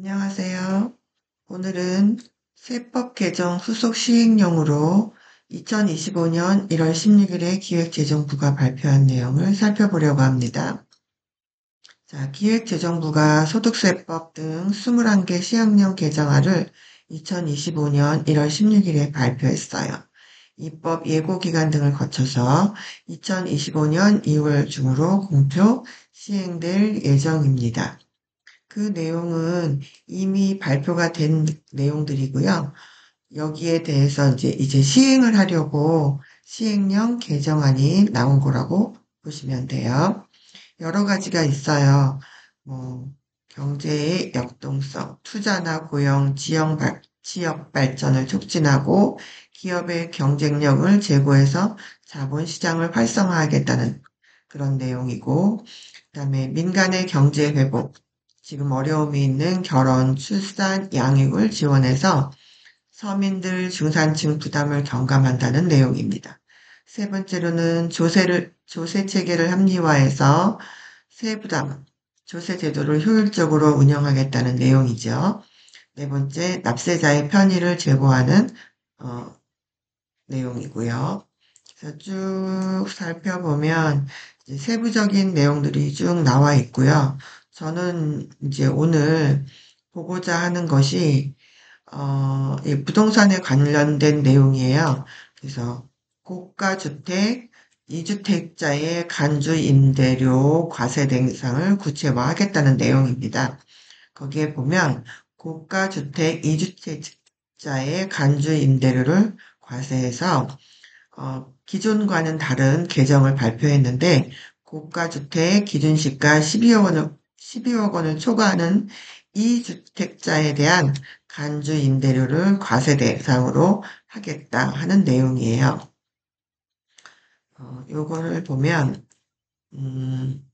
안녕하세요. 오늘은 세법 개정 후속 시행령으로 2025년 1월 16일에 기획재정부가 발표한 내용을 살펴보려고 합니다. 자, 기획재정부가 소득세법 등 21개 시행령 개정안을 2025년 1월 16일에 발표했어요. 입법 예고기간 등을 거쳐서 2025년 2월 중으로 공표 시행될 예정입니다. 그 내용은 이미 발표가 된 내용들이고요. 여기에 대해서 이제 시행을 하려고 시행령 개정안이 나온 거라고 보시면 돼요. 여러 가지가 있어요. 뭐, 경제의 역동성, 투자나 고용, 지역 발전을 촉진하고 기업의 경쟁력을 제고해서 자본시장을 활성화하겠다는 그런 내용이고, 그다음에 민간의 경제 회복, 지금 어려움이 있는 결혼, 출산, 양육을 지원해서 서민들 중산층 부담을 경감한다는 내용입니다. 세 번째로는 조세 체계를 합리화해서 세부담, 조세 제도를 효율적으로 운영하겠다는 내용이죠. 네 번째, 납세자의 편의를 제고하는 어, 내용이고요. 그래서 쭉 살펴보면 이제 세부적인 내용들이 쭉 나와 있고요. 저는 이제 오늘 보고자 하는 것이 이 부동산에 관련된 내용이에요. 그래서 고가주택, 이주택자의 간주 임대료 과세 대상을 구체화하겠다는 내용입니다. 거기에 보면 고가주택, 이주택자의 간주 임대료를 과세해서 기존과는 다른 개정을 발표했는데 고가주택 기준시가 12억 원을 초과하는 이주택자에 대한 간주 임대료를 과세 대상으로 하겠다 하는 내용이에요. 요거를 보면 음,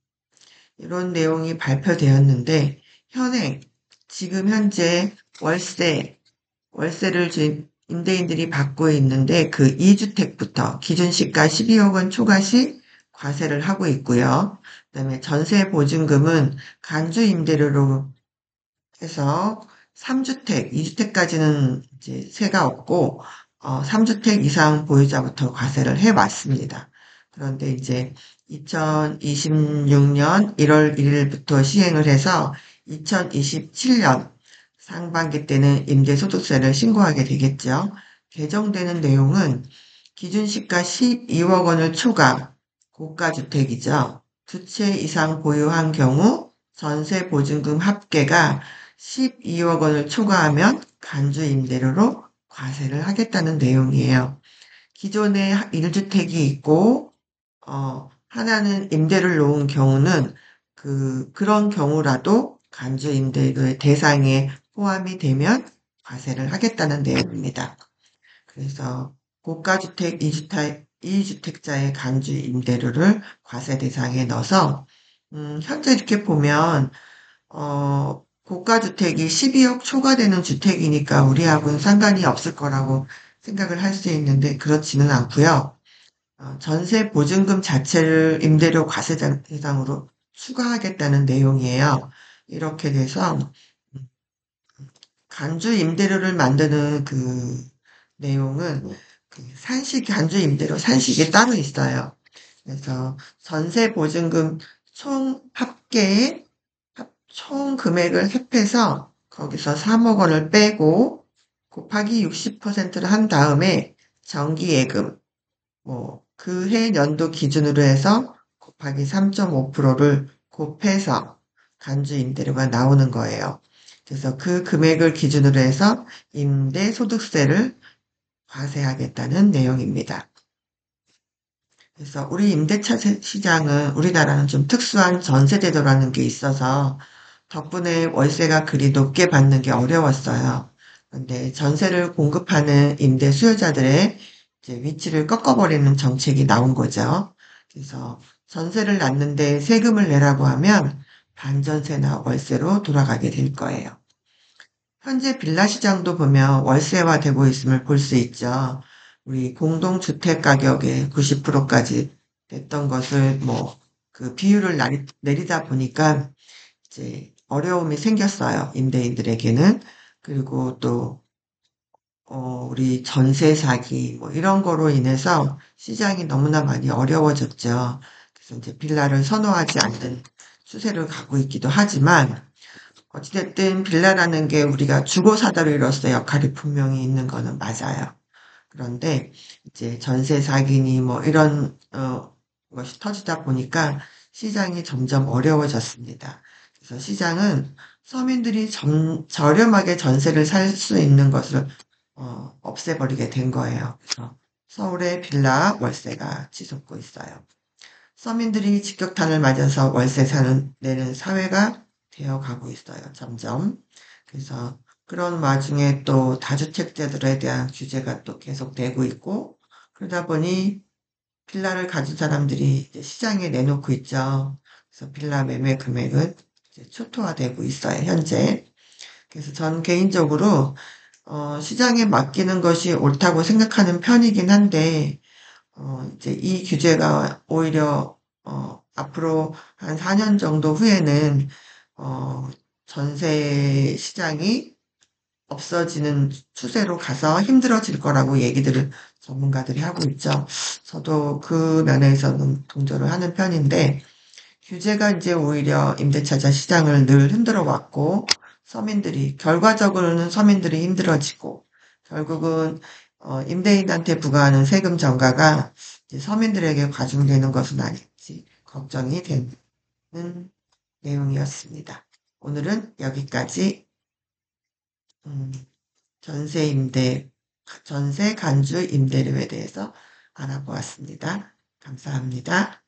이런 내용이 발표되었는데 지금 현재 월세를 지금 임대인들이 받고 있는데 그 2주택부터 기준시가 12억 원 초과 시 과세를 하고 있고요. 그다음에 전세 보증금은 간주 임대료로 해서 3주택, 2주택까지는 이제 세가 없고 3주택 이상 보유자부터 과세를 해 왔습니다. 그런데 이제 2026년 1월 1일부터 시행을 해서 2027년 상반기 때는 임대소득세를 신고하게 되겠죠. 개정되는 내용은 기준시가 12억 원을 초과 고가주택이죠. 두 채 이상 보유한 경우 전세 보증금 합계가 12억 원을 초과하면 간주 임대료로 과세를 하겠다는 내용이에요. 기존에 1주택이 있고 하나는 임대를 놓은 경우는 그런 경우라도 간주 임대료의 대상에 포함이 되면 과세를 하겠다는 내용입니다. 그래서 고가주택 2주택자의 간주 임대료를 과세 대상에 넣어서 현재 이렇게 보면 고가주택이 12억 초과되는 주택이니까 우리하고는 상관이 없을 거라고 생각을 할 수 있는데 그렇지는 않고요. 전세 보증금 자체를 임대료 과세 대상으로 추가하겠다는 내용이에요. 이렇게 돼서 간주 임대료를 만드는 그 내용은 간주 임대료 산식이 따로 있어요. 그래서 전세 보증금 총 합계의 총 금액을 합해서 거기서 3억 원을 빼고 곱하기 60%를 한 다음에 정기예금 그해 연도 기준으로 해서 곱하기 3.5%를 곱해서 간주 임대료가 나오는 거예요. 그래서 그 금액을 기준으로 해서 임대소득세를 과세하겠다는 내용입니다. 그래서 우리 임대차 시장은 우리나라는 좀 특수한 전세제도라는 게 있어서 덕분에 월세가 그리 높게 받는 게 어려웠어요. 근데 전세를 공급하는 임대 수요자들의 이제 위치를 꺾어버리는 정책이 나온 거죠. 그래서 전세를 났는데 세금을 내라고 하면 반전세나 월세로 돌아가게 될 거예요. 현재 빌라 시장도 보면 월세화되고 있음을 볼 수 있죠. 우리 공동주택 가격의 90%까지 됐던 것을 그 비율을 내리다 보니까 이제 어려움이 생겼어요. 임대인들에게는. 그리고 또 우리 전세 사기 뭐 이런 거로 인해서 시장이 너무나 많이 어려워졌죠. 그래서 이제 빌라를 선호하지 않는 추세를 가고 있기도 하지만 어찌됐든 빌라라는 게 우리가 주거 사다리로서 역할이 분명히 있는 거는 맞아요. 그런데 이제 전세 사기니 뭐 이런 것이 터지다 보니까 시장이 점점 어려워졌습니다. 그래서 시장은 서민들이 저렴하게 전세를 살 수 있는 것을 없애버리게 된 거예요. 그래서 서울의 빌라 월세가 치솟고 있어요. 서민들이 직격탄을 맞아서 월세 내는 사회가 되어 가고 있어요. 점점. 그래서 그런 와중에 또 다주택자들에 대한 규제가 또 계속되고 있고 그러다 보니 빌라를 가진 사람들이 이제 시장에 내놓고 있죠. 그래서 빌라 매매 금액은 이제 초토화되고 있어요. 현재. 그래서 전 개인적으로 시장에 맡기는 것이 옳다고 생각하는 편이긴 한데 이제 이 규제가 오히려, 앞으로 한 4년 정도 후에는, 전세 시장이 없어지는 추세로 가서 힘들어질 거라고 얘기들을 전문가들이 하고 있죠. 저도 그 면에서는 동조를 하는 편인데, 규제가 이제 오히려 임대차자 시장을 늘 흔들어 왔고, 결과적으로는 서민들이 힘들어지고, 결국은, 임대인한테 부과하는 세금 전가가 이제 서민들에게 과중되는 것은 아닐지 걱정이 되는 내용이었습니다. 오늘은 여기까지, 음, 전세 임대, 전세 간주 임대료에 대해서 알아보았습니다. 감사합니다.